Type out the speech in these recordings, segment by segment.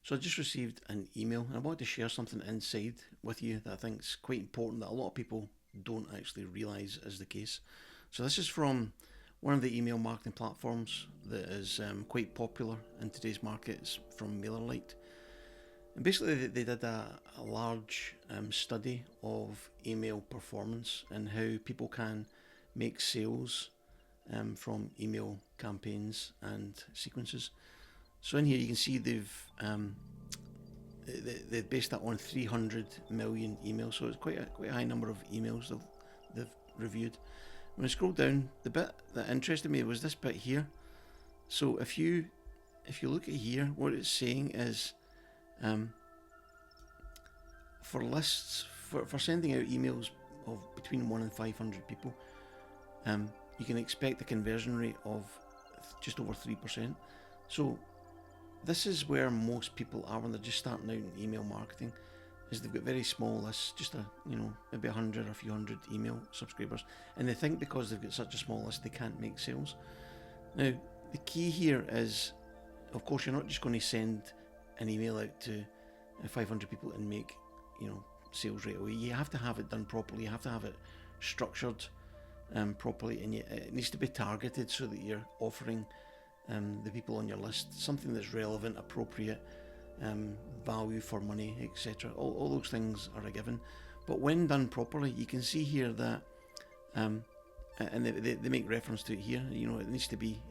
So I just received an email and I wanted to share something inside with you that I think is quite important, that a lot of people don't actually realise is the case. So this is from one of the email marketing platforms that is quite popular in today's market. It's from MailerLite. And basically they did a large study of email performance and how people can make sales from email campaigns and sequences. So in here you can see they've based that on 300 million emails, so it's quite a high number of emails they've reviewed. When I scroll down, the bit that interested me was this bit here. So if you look at here, what it's saying is for lists, for sending out emails of between 1 and 500 people, you can expect a conversion rate of just over 3%. So this is where most people are when they're just starting out in email marketing, is they've got very small lists, just maybe 100 or a few hundred email subscribers, and they think because they've got such a small list they can't make sales. Now the key here is, of course, you're not just going to send an email out to 500 people and make sales right away. You have to have it done properly. You have to have it structured properly, and it needs to be targeted so that you're offering the people on your list something that's relevant, appropriate, value for money, etc. All those things are a given, but when done properly, you can see here that and they make reference to it here, it needs to be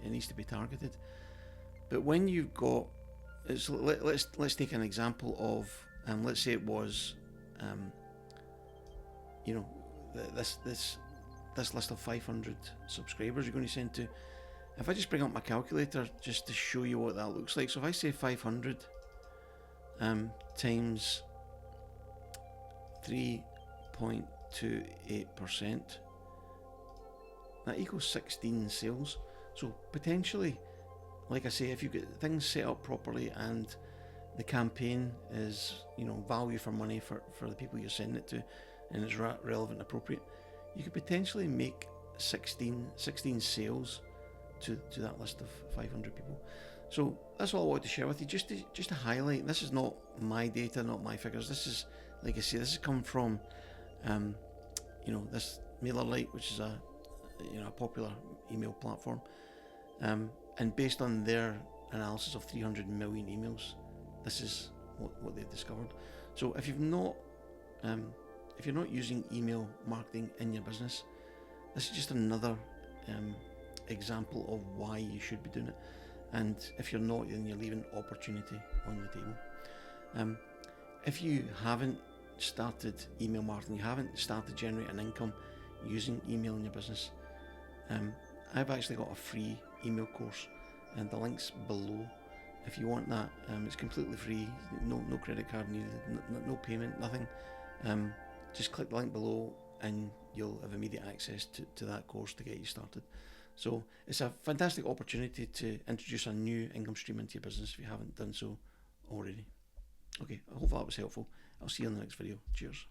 targeted. But when you've got, so let's take an example of let's say it was this list of 500 subscribers you're going to send to. If I just bring up my calculator just to show you what that looks like, so if I say 500 times 3.28%, that equals 16 sales. So potentially, like I say, if you get things set up properly and the campaign is value for money for the people you're sending it to, and it's relevant and appropriate, you could potentially make 16 sales to that list of 500 people. So that's all I wanted to share with you, just to highlight. This is not my data, not my figures. This is, like I say, this has come from this MailerLite, which is a popular email platform, and based on their analysis of 300 million emails, this is what they've discovered. So if you're not using email marketing in your business, this is just another example of why you should be doing it. And if you're not, then you're leaving opportunity on the table. If you haven't started email marketing, you haven't started generating income using email in your business, I've actually got a free email course, and the link's below. If you want that, it's completely free, no credit card needed, no payment, nothing. Just click the link below and you'll have immediate access to that course to get you started. So it's a fantastic opportunity to introduce a new income stream into your business if you haven't done so already. Okay, I hope that was helpful. I'll see you in the next video. Cheers.